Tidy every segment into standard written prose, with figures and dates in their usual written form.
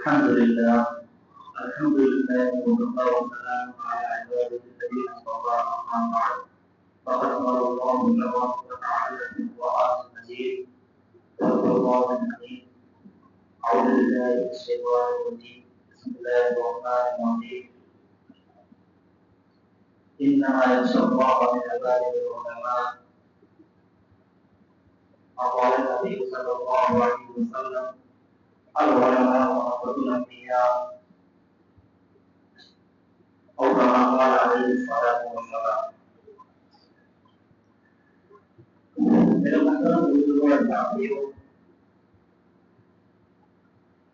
الحمد لله الحمد لله وكفى وسلام على عباده الذين اصطفى اما بعد فقد قال الله تبارك وتعالى في القران المجيد والفرقان الحميد اعوذ بالله من الشيطان الرجيم بسم الله الرحمن الرحيم انما يخشى الله من عباده العلماء وقال النبي صلى الله عليه وسلم العلماء ورثة الانبياء او كما قال عليه الصلاه والسلام. میرے محترم بزرگوں اور ساتھیوں،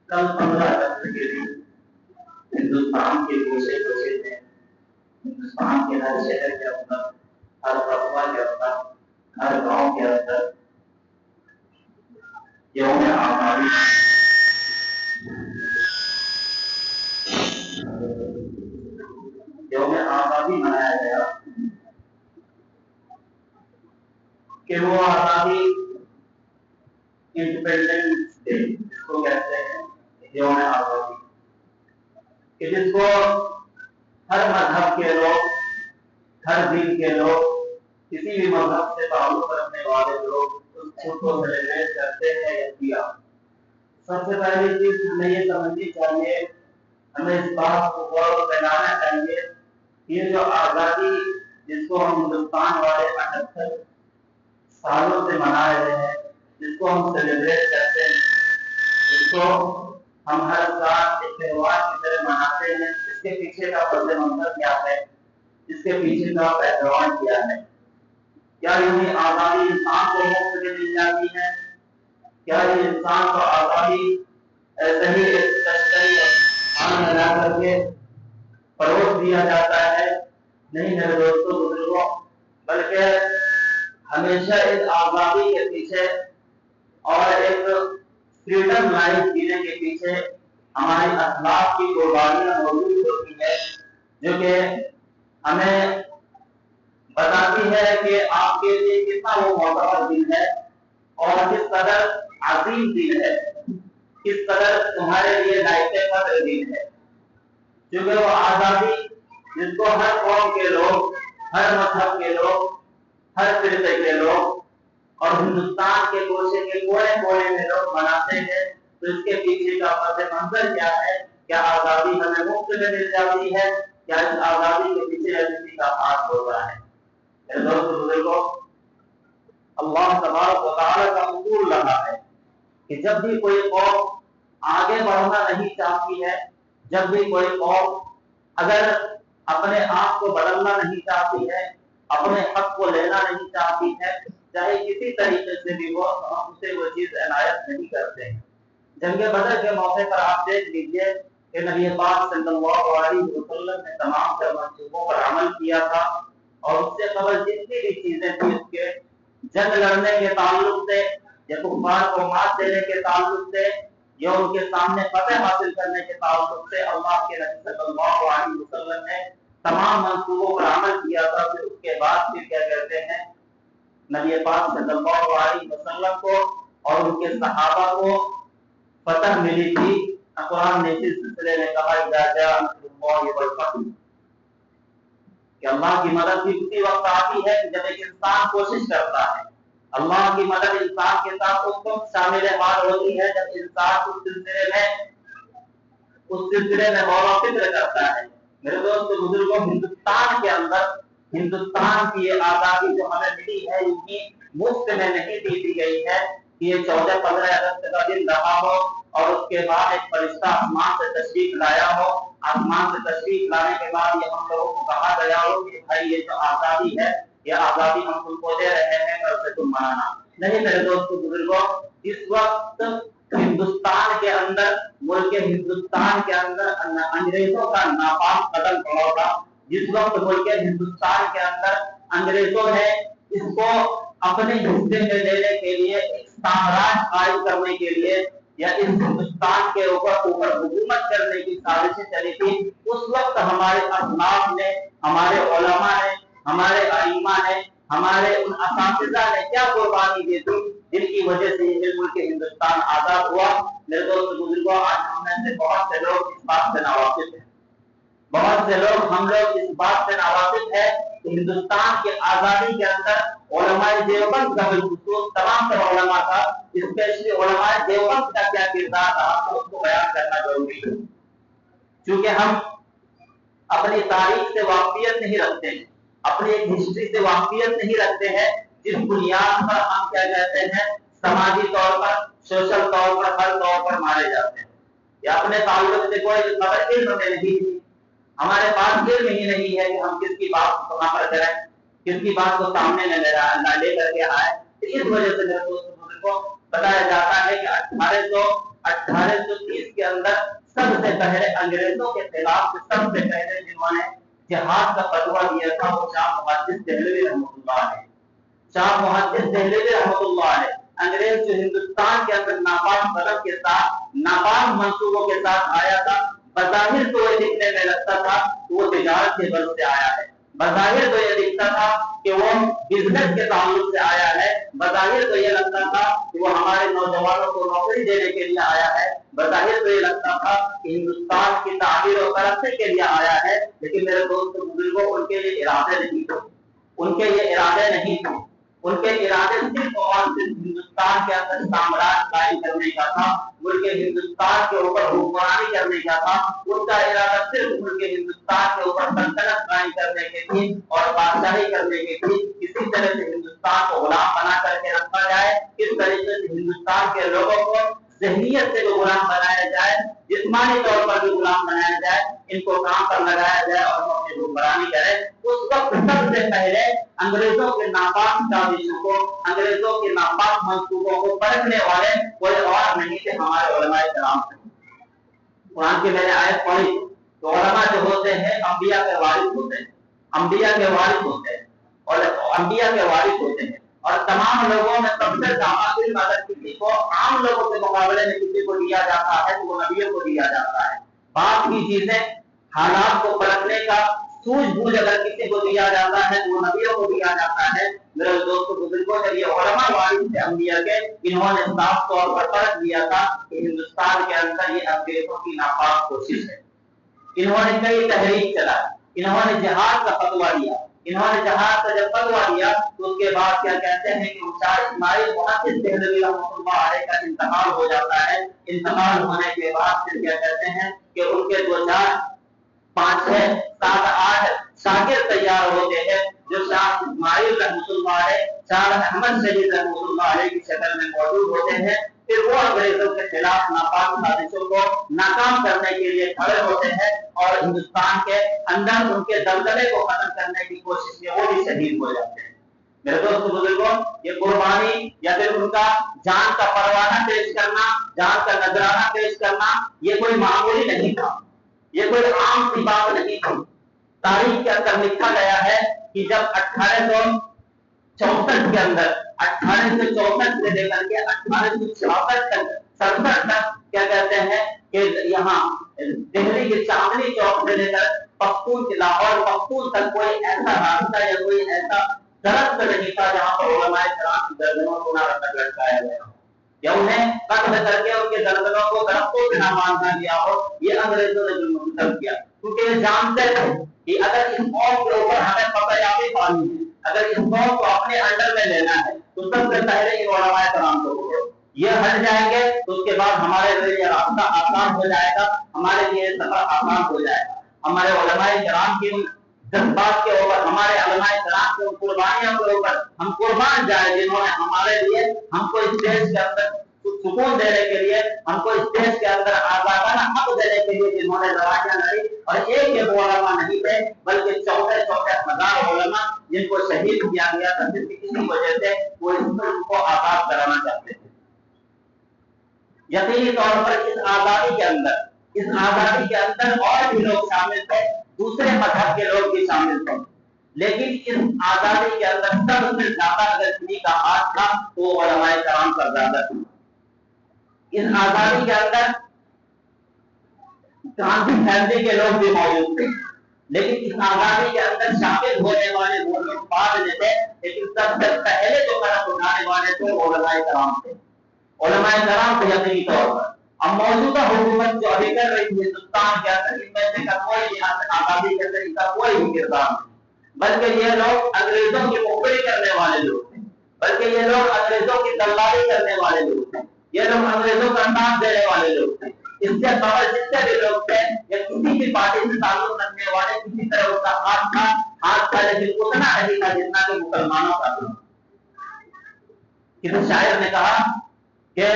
کل 15 اگست کے دن ہندوستان کے گوشے گوشے میں، ہندوستان کے ہر شہر کے اندر، ہر قصبہ کے اندر، ہر گاؤں کے اندر یوم آزادی منایا گیا کہ وہ آزادی انڈیپینڈنس ڈے جس کو کہتے ہیں، یوم آزادی، کہ جس کو ہر مذہب کے لوگ، ہر دین کے لوگ، کسی بھی مذہب سے تعلق رکھنے والے لوگ اس کو سیلیبریٹ کرتے ہیں یا کیا۔ سب سے پہلی چیز ہمیں یہ سمجھنی چاہیے، ہمیں اس بات کو غور دلانا چاہیے، یہ جو آزادی جس کو ہم ہندوستان والے 78 سالوں سے منا رہے ہیں، جس کو ہم سیلیبریٹ کرتے ہیں، جس کو ہم ہر سال ایک تہوار کی طرح مناتے ہیں، اس کے پیچھے کا پس منظر کیا ہے، اس کے پیچھے کا بیک گراؤنڈ کیا ہے؟ کیا یہ آزادی انسان کو مفت میں مل جاتی ہے؟ کیا یہ انسان کو آزادی ایسے ہی ایک تشکری آن لگا کر کے فروغ دیا جاتا ہے؟ نہیں میرے دوستوں بزرگوں، بلکہ ہمیشہ اس آزادی کے پیچھے اور ایک فریڈم لائف جینے کے پیچھے ہماری اخلاق کی قربانیاں موجود ہوتی ہے، جو کہ ہمیں بتاتی ہے کہ آپ کے لیے کتنا وہ معتبر دن ہے اور کس قدر عظیم دن ہے، کس قدر تمہارے لیے لائق قدر دن ہے، کیونکہ وہ آزادی جس کو ہر قوم کے لوگ، ہر مذہب کے لوگ، ہر فرقے کے لوگ اور ہندوستان کے گوشے کے کونے کونے میں لوگ مناتے ہیں، تو اس کے پیچھے کا پس منظر کیا ہے؟ کیا آزادی ہمیں مفت میں مل جاتی ہے؟ کیا اس آزادی کے پیچھے کسی کا ہاتھ ہوتا ہے؟ میرے دوست بزرگوں، اللہ تبارک و تعالیٰ کا اصول رہا ہے کہ جب بھی کوئی قوم آگے بڑھنا نہیں چاہتی ہے، جب بھی کوئی قوم اگر اپنے آپ کو بدلنا نہیں چاہتی ہے، اپنے حق کو لینا نہیں چاہتی ہے، چاہے کسی طریقے سے بھی ہو، ہم اسے وہ چیز عنایت نہیں کرتے ہیں۔ جنگ بدر کے موقع پر آپ دیکھ لیجئے کہ نبی پاک صلی اللہ علیہ وسلم نے تمام منصوبوں پر عمل کیا تھا، اور اس سے قبل جتنی بھی چیزیں تھیں، اس کے جنگ لڑنے کے تعلق سے یا کفار کو مات دینے کے تعلق سے یا ان کے سامنے فتح حاصل کرنے کے تعلق سے اللہ کے نبی صلی اللہ علیہ وسلم نے تمام منصوبوں پر عمل کیا تھا۔ پھر اس کے بعد پھر کیا کہتے ہیں، نبی پاک صلی اللہ علیہ وسلم کو اور ان کے صحابہ کو فتح ملی تھی۔ قرآن نے اس سلسلے میں کہا اذا جاء نصر اللہ والفتح، کہ اللہ کی مدد بھی اسی وقت آتی ہے جب ایک انسان کوشش کرتا ہے۔ اللہ کی مدد انسان کے ساتھ اس وقت شامل حال ہوتی ہے جب انسان اس سلسلے میں غور و فکر کرتا ہے۔ میرے دوست بزرگوں، ہندوستان کے اندر ہندوستان کی یہ آزادی جو ہمیں ملی ہے، ان کی مفت میں نہیں دی گئی ہے کہ یہ 14-15 اگست کا دن رہا ہو اور اس کے بعد ایک فرشتہ آسمان سے تشریف لایا ہو، آسمان سے تشریف لانے کے بعد یہ ہم لوگوں کو کہا گیا ہو کہ بھائی یہ جو آزادی ہے، یہ آزادی ہم تم کو دے رہے ہیں، کل سے تم منانا۔ نہیں میرے دوست بزرگوں، اس وقت ہندوستان کے اندر، ملک ہندوستان کے اندر انگریزوں کا ناپاک قدم پڑا تھا۔ جس وقت ملک ہندوستان کے اندر انگریزوں نے اس کو اپنے حصے میں لینے کے لیے، ایک سامراج قائم کرنے کے لیے یا اس ہندوستان کے اوپر حکومت کرنے کی سازشیں چلی تھی، اس وقت ہمارے اسلاف نے، ہمارے علماء نے، ہمارے ائمہ نے ہمارے ان اساتذہ نے کیا قربانی دی تھی جن کی وجہ سے یہ ملک ہندوستان آزاد ہوا. میرے دوست بزرگوں، آج ہم میں سے بہت سے لوگ اس بات سے ناواقف ہیں. بہت سے لوگ ہم لوگ اس بات سے ناواقف ہے کہ ہندوستان کی آزادی کے اندر علماء دیوبند کا بالخصوص تمام تر علماء کا، اسپیشلی علماء دیوبند کا کیا کردار رہا تو اس کو بیان کرنا ضروری ہے. چونکہ ہم اپنی تاریخ سے واقفیت نہیں رکھتے ہیں، اپنی ایک ہسٹری سے واقفیت نہیں رکھتے ہیں، جس بنیاد پر ہم کیا کہتے ہیں سماجی طور پر، سوشل طور پر، ہر طور پر مارے جاتے ہیں. یا اپنے تعلق سے کوئی خبر علم میں نہیں تھی، ہمارے پاس علم ہی نہیں ہے کہ ہم کس کی بات کہاں پر کریں، کس کی بات کو سامنے لے کر کے آئے. اس وجہ سے میرے دوستوں کو بتایا جاتا ہے کہ 1830 کے اندر سب سے پہلے انگریزوں کے خلاف سب سے پہلے جنہوں نے جہاد کا فتویٰ دیا تھا وہ شاہ محدث دہلوی رحمۃ اللہ علیہ. شاہ محدث دہلوی رحمۃ اللہ علیہ انگریز جو ہندوستان کے اندر ناپاک مذہب کے ساتھ، ناپاک منصوبوں کے ساتھ آیا تھا، بظاہر تو یہ دکھنے میں لگتا تھا کہ وہ تجارت کے غرض سے آیا ہے، بظاہر تو یہ دکھتا تھا کہ وہ بزنس کے تعلق سے آیا ہے، بظاہر تو یہ لگتا تھا کہ وہ ہمارے نوجوانوں کو نوکری دینے کے لیے آیا ہے، بظاہر تو یہ لگتا تھا کہ ہندوستان کی تعمیر و ترقی کے لیے آیا ہے. لیکن میرے دوست بزرگوں، ان کے یہ ارادے نہیں تھے، ان کے یہ ارادے نہیں تھے. ان کے ارادے صرف اور صرف ہندوستان کے اندر سامراج قائم کرنے کا تھا، ملک ہندوستان کے اوپر حکمرانی کرنے کا تھا. ان کا ارادہ صرف ملک ہندوستان کے اوپر سلطنت قائم کرنے کی تھی اور بادشاہی کرنے کی تھی. کسی طرح سے ہندوستان کو غلام بنا کر کے رکھا جائے، کس طریقے سے ہندوستان کے لوگوں کو ذہنیت سے بھی غلام بنایا جائے، جسمانی طور پر بھی غلام بنایا جائے، ان کو کام پر لگایا جائے اور اپنی حکمرانی کرے. اس وقت سب سے پہلے انگریزوں کے ناپاک سازشوں کو، انگریزوں کے ناپاک منصوبوں کو پرکھنے والے کوئی اور نہیں تھے، ہمارے علماء کرام تھے. قرآن کی میں نے آیت پڑھی تو علماء جو ہوتے ہیں انبیاء کے وارث ہوتے ہیں، انبیاء کے وارث ہوتے ہیں اور انبیاء کے وارث ہوتے ہیں. اور تمام لوگوں میں سب سے زیادہ علم اگر کسی کو عام لوگوں کے مقابلے میں کسی کو دیا جاتا ہے تو وہ نبیوں کو دیا جاتا ہے. باقی چیزیں، حالات کو پرکھنے کا سوجھ بوجھ اگر کسی کو دیا جاتا ہے تو وہ نبیوں کو دیا جاتا ہے. میرے دوستوں بزرگوں نے یہ علماء وارث تھے انبیاء کے، انہوں نے صاف طور پر پرکھ دیا تھا کہ ہندوستان کے اندر یہ انگریزوں کی ناپاک کوشش ہے. انہوں نے کئی تحریک چلائی، انہوں نے جہاد کا فتویٰ دیا. انہوں نے جہاد کا جب فتویٰ دیا تو اس کے بعد کیا کہتے ہیں کہ اسماعیل محدث دہلوی رحمۃ اللہ علیہ کا انتقال ہو جاتا ہے. انتقال ہونے کے بعد پھر کیا کہتے ہیں کہ ان کے 2 4 5 6 7 8 شاگرد تیار ہوتے ہیں جو شاہ اسماعیل رحمۃ اللہ علیہ، شاہ احمد شہید رحمۃ اللہ علیہ کی شکل میں موجود ہوتے ہیں. پھر وہ انگریزوں کے خلاف ناپاک سازشوں کو ناکام کرنے کے لیے کھڑے ہوتے ہیں اور ہندوستان کے اندر ان کے دلدلے کو ختم کرنے کی کوشش میں وہ بھی شہید ہو جاتے ہیں. میرے دوست بزرگوں، یہ قربانی یا پھر ان کا جان کا پروانہ پیش کرنا، جان کا نذرانہ پیش کرنا، یہ کوئی معمولی نہیں تھا، یہ کوئی عام سی بات نہیں تھی. تاریخ کے اندر لکھا گیا ہے کہ جب 1864 کے اندر 1864 سے لے کر کے 1866 تک 67 تک کیا کہتے ہیں کہ یہاں دہلی کے چاندنی چوک سے لے کر پختون کے لاہور پختون تک کوئی ایسا راستہ یا کوئی ایسا درخت نہیں تھا جہاں پر علماء کرام کی گردنوں کو نہ لٹکایا گیا ہو یا انہیں قتل کر کے ان کے گردنوں کو درختوں سے نہ باندھا گیا ہو. یہ انگریزوں نے ظلم کیا کیونکہ یہ جانتے تھے کہ اگر اس قوم کے اوپر ہمیں فتح پانی ہے، اگر اس قوم کو اپنے انڈر میں لینا ہے تو سب سے پہلے ان علماء کرام کو پکڑو. یہ ہٹ جائیں گے تو اس کے بعد ہمارے لیے یہ راستہ آسان ہو جائے گا، ہمارے لیے سفر آسان ہو جائے گا. ہمارے علماء کرام کی جذبات کے اوپر، ہمارے علماء کرام کی قربانیوں کے اوپر ہم قربان جائیں جنہوں نے ہمارے لیے ہم کو اس دیش کے اندر سکون دینے کے لیے، ہم کو اس دیش کے اندر آزادانہ حق دینے کے لیے جنہوں نے لڑائیاں لڑی. اور ایک یہ علماء نہیں تھے بلکہ 14,000 علماء جن کو شہید کیا گیا تھا صرف اسی وجہ سے وہ اس ملک کو آزاد کرانا چاہتے تھے. یقینی طور پر اس آزادی کے اندر اور بھی لوگ شامل تھے، دوسرے مذہب کے لوگ بھی شامل تھے، لیکن اس آزادی کے اندر سب سے زیادہ اگر کسی کا ہاتھ تھا تو وہ علماء کرام کا زیادہ تھا. اس آزادی کے اندر کرانتی فیملی کے لوگ بھی موجود تھے، لیکن اس آزادی کے اندر شامل ہونے والے وہ لوگ بعد میں تھے لیکن سب سے پہلے جو قدم اٹھانے والے تھے وہ علماء کرام تھے، علماء کرام تھے یقینی طور پر۔ اب موجودہ حکومت جو ابھی کر رہی ہے ہندوستان کے اندر، ان میں سے کا کوئی آزادی کے اندر ان کا کوئی بھی کردار نہیں، بلکہ یہ لوگ انگریزوں کی مخبری کرنے والے لوگ ہیں، بلکہ یہ لوگ انگریزوں کی دلالی کرنے والے لوگ ہیں، یہ لوگ انگریزوں کا انداز دینے والے لوگ ہیں۔ اس سے قبل جتنے بھی لوگ تھے یا کسی بھی پارٹی سے تعلق رکھنے والے کسی طرح اس کا ہاتھ تھا لیکن اتنا نہیں تھا جتنا کہ مسلمانوں کا تھا۔ کسی شاعر نے کہا کہ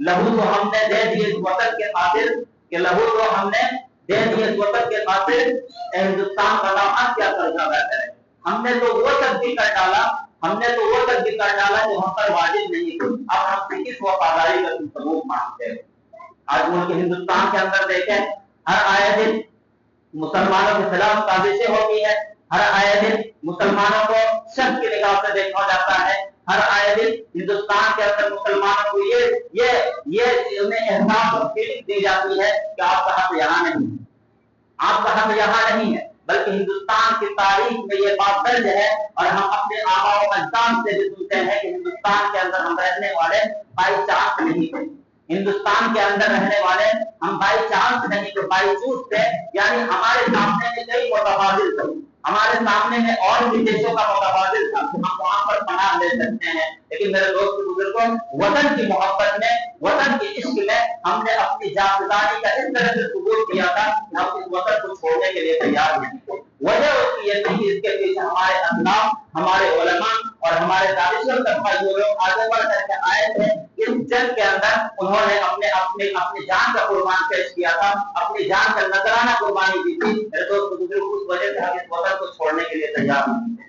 لہو تو ہم نے دے دیے اس وطن کے خاطر، کہ لہو تو ہم نے دے دیے اس وطن کے خاطر، ہندوستان بتاؤ اب کیا کرنا بہتر ہے۔ ہم نے تو وہ تبدیل کر ڈالا، ہم نے تو وہ تبدیل کر ڈالا جو ہم پر واجب نہیں تھی، اب ہم سے کس وفاداری کا ثبوت مانگتے ہیں۔ آج ملک ہندوستان کے اندر دیکھیں، ہر آئے دن مسلمانوں کے خلاف سازشیں ہوتی ہے، ہر آئے دن مسلمانوں کو شک کی نگاہ سے دیکھا جاتا ہے، ہر آئے دن ہندوستان کے اندر مسلمانوں کو یہ انہیں احساس اور فیلنگ دی جاتی ہے کہ آپ کا حق یہاں نہیں ہے، آپ کا حق یہاں نہیں ہے، بلکہ ہندوستان کی تاریخ میں یہ بات درج ہے اور ہم اپنے آباء و اجداد سے بھی سنتے ہیں کہ ہندوستان کے اندر ہم رہنے والے بائی چانس نہیں تھے، ہندوستان کے اندر رہنے والے ہم بائی چانس نہیں تھے، بائی چوز تھے، یعنی ہمارے سامنے میں کئی متبادل تھے، ہمارے سامنے میں اور بھی دیشوں کا متبادل تھا، ہم وہاں پر پناہ لے سکتے ہیں، لیکن میرے دوست بزرگوں، وطن کی محبت میں، وطن کے عشق میں ہم نے اپنی جاودانی کا اس طرح سے ثبوت کیا تھا کہ ہم اس وطن کو چھوڑنے کے لیے تیار نہیں تھے۔ وجہ اس کی یہ تھی کہ اس کے پیچھے ہمارے اسلاف، ہمارے علماء اور ہمارے دانشور طبقہ جو لوگ آگے بڑھ کر کے آئے تھے، اس جنگ کے اندر انہوں نے اپنی جان کا قربان پیش کیا تھا، اپنی جان کا نذرانہ قربانی دی تھی۔ میرے دوست بزرگ، اس وجہ سے ہم اس وطن کو چھوڑنے کے لیے تیار نہیں تھے،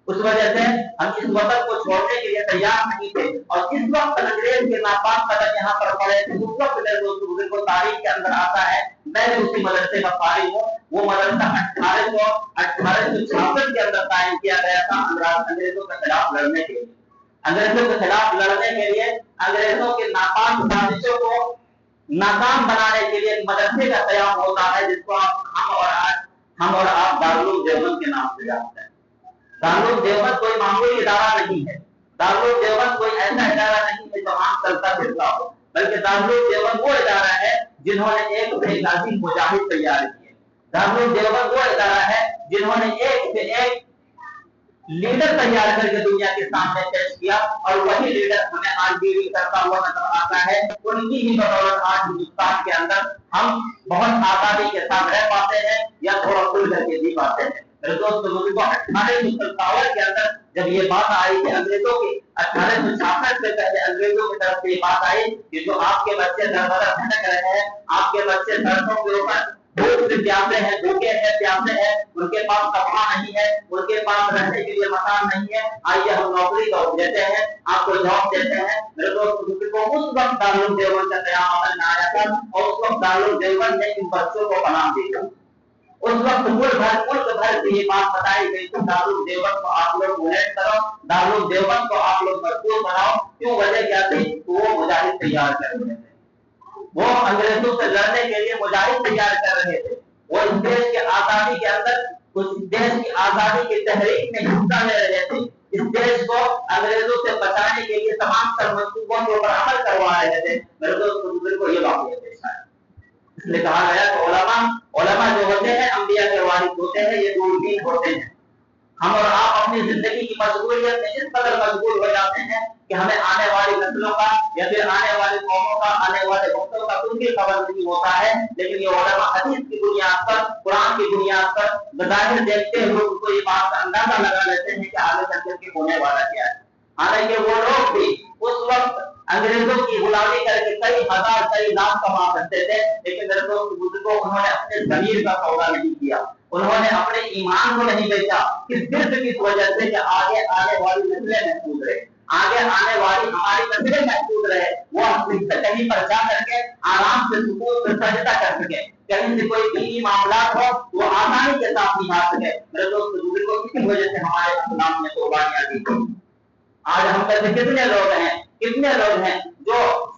اس وجہ سے ہم اس وطن کو چھوڑنے کے لیے تیار نہیں تھے، اور اس وقت انگریز کے ناپاک قدم یہاں پر پڑے تھے، اس وقت میرے دوست بزرگ تاریخ کے اندر آتا ہے، میں بھی اسی مدرسے کا فارغ ہوں، وہ مدرسہ 1866 کے اندر قائم کیا گیا تھا انگریزوں کے خلاف لڑنے کے لیے، انگریزوں کے خلاف لڑنے کے لیے، انگریزوں کے ناپاک سازشوں کو ناکام بنانے کے لیے ایک مدرسے کا قیام ہوتا ہے جس کو ہم اور آپ دارالعلوم دیوبند کے نام سے جانتے ہیں۔ دارالعلوم دیوبند کوئی معمولی ادارہ نہیں ہے، دارالعلوم دیوبند کوئی ایسا ادارہ نہیں ہے جو عام چلتا پھرتا ہو، بلکہ دارالعلوم دیوبند وہ ادارہ ہے جنہوں نے ایک سے ایک عظیم مجاہد تیار کیے، دارالعلوم دیوبند وہ ادارہ ہے جنہوں نے ایک سے ایک لیڈر تیار کر کے دنیا کے سامنے پیش کیا، اور وہی لیڈر ہمیں آج بھی کرتا ہوا نظر آتا ہے۔ ان کی ہی بدولت آج ہندوستان کے اندر ہم بہت آزادی کے ساتھ رہ پاتے ہیں یا تھوڑا کھل کر کے جی پاتے ہیں۔ میرے دوست بزرگوں، 1857 کے اندر جب یہ بات آئی کہ انگریزوں کی 1866 سے پہلے انگریزوں کی طرف سے یہ بات آئی کہ جو آپ کے بچے در بدر بھٹک رہے ہیں، آپ کے بچے سڑکوں کے اوپر بھوک سے پیاسے ہیں، بھوکے ہیں، پیاسے ہیں، ان کے پاس کپڑا نہیں ہے، ان کے پاس رہنے کے لیے مکان نہیں ہے، آئیے ہم نوکری کا دیتے ہیں، آپ کو جاب دیتے ہیں۔ میرے دوست کو اس وقت دارالعلوم دیوبند کا قیام عمل میں آیا تھا، اور اس وقت دارالعلوم دیوبند نے ان بچوں کو پناہ دی تھی۔ اس وقت ملک بھر سے یہ بات بتائی گئی کہ دارالعلوم دیوبند کو آپ لوگ بلیٹ کرو، دارالعلوم دیوبند کو آپ لوگ مضبوط بناؤ۔ کیوں؟ وجہ کیا تھی؟ وہ مجاہد تیار کر رہے تھے، وہ انگریزوں سے لڑنے کے لیے مجاہد تیار کر رہے تھے، وہ اس دیش کے آزادی کے اندر، اس دیش کی آزادی کی تحریک میں حصہ لے رہے تھے، اس دیش کو انگریزوں سے بچانے کے لیے تمام تر منصوبوں کے اوپر عمل کروا رہے تھے۔ میرے دوست بزرگ کو یہ واقعہ پیش آیا، اس لیے کہا گیا کہ علماء جو ہوتے ہیں انبیاء کے وارث ہوتے ہیں، یہ دوربین ہوتے ہیں۔ ہم اور آپ اپنی زندگی کی مشغولیت میں اس قدر مشغول ہو جاتے ہیں کہ ہمیں آنے والی نسلوں کا یا پھر آنے والی قوموں کا، آنے والے وقتوں کا کچھ بھی خبر نہیں ہوتا ہے، لیکن یہ علماء حدیث کی بنیاد پر، قرآن کی بنیاد پر بظاہر دیکھتے ہوئے ان کو یہ بات کا اندازہ لگا لیتے ہیں کہ آگے چل کر کے ہونے والا کیا ہے۔ حالانکہ وہ لوگ بھی اس وقت انگریزوں کی غلامی کر کے کئی ہزار کئی لاکھ کما سکتے تھے، لیکن میرے دوست بزرگوں، انہوں نے اپنے ضمیر کا سودا نہیں کیا، انہوں نے اپنے ایمان کو نہیں بیچا، صرف اس وجہ سے کہ آگے آنے والی نسلیں محفوظ رہے، آگے آنے والی ہماری نسلیں محفوظ رہے، وہ سے کہیں پر جا کر کے آرام سے سکون سے سجدہ کر سکے، کہیں سے کوئی دینی معاملات ہو وہ آسانی کے ساتھ نبھا سکے۔ میرے دوست بزرگوں، اسی وجہ سے ہمارے اسلام نے قربانیاں دی۔ آج ہم میں سے کتنے لوگ ہیں جو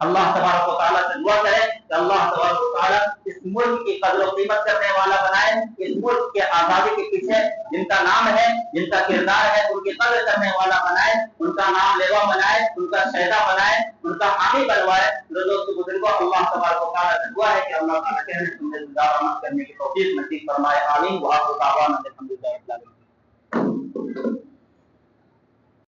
اللہ تبارک و تعالیٰ سے دعا کریں کہ اللہ تبارک و تعالیٰ اس ملک کی قدر و قیمت کرنے والا بنائے، اس ملک کے آزادی کے پیچھے جن کا نام ہے، جن کا کردار ہے، ان کی قدر کرنے والا بنائے، ان کا نام لیوا بنائے، ان کا شہدا بنائے، ان کا حامی بنوائے۔ جو دوست بزرگوں، اللہ تبارک و تعالیٰ سے دعا ہے کہ اللہ تعالیٰ کہنے سننے گزار عمل کرنے کی توفیق نصیب فرمائے، آمین۔ وآخر دعوانا الحمدللہ رب العالمین۔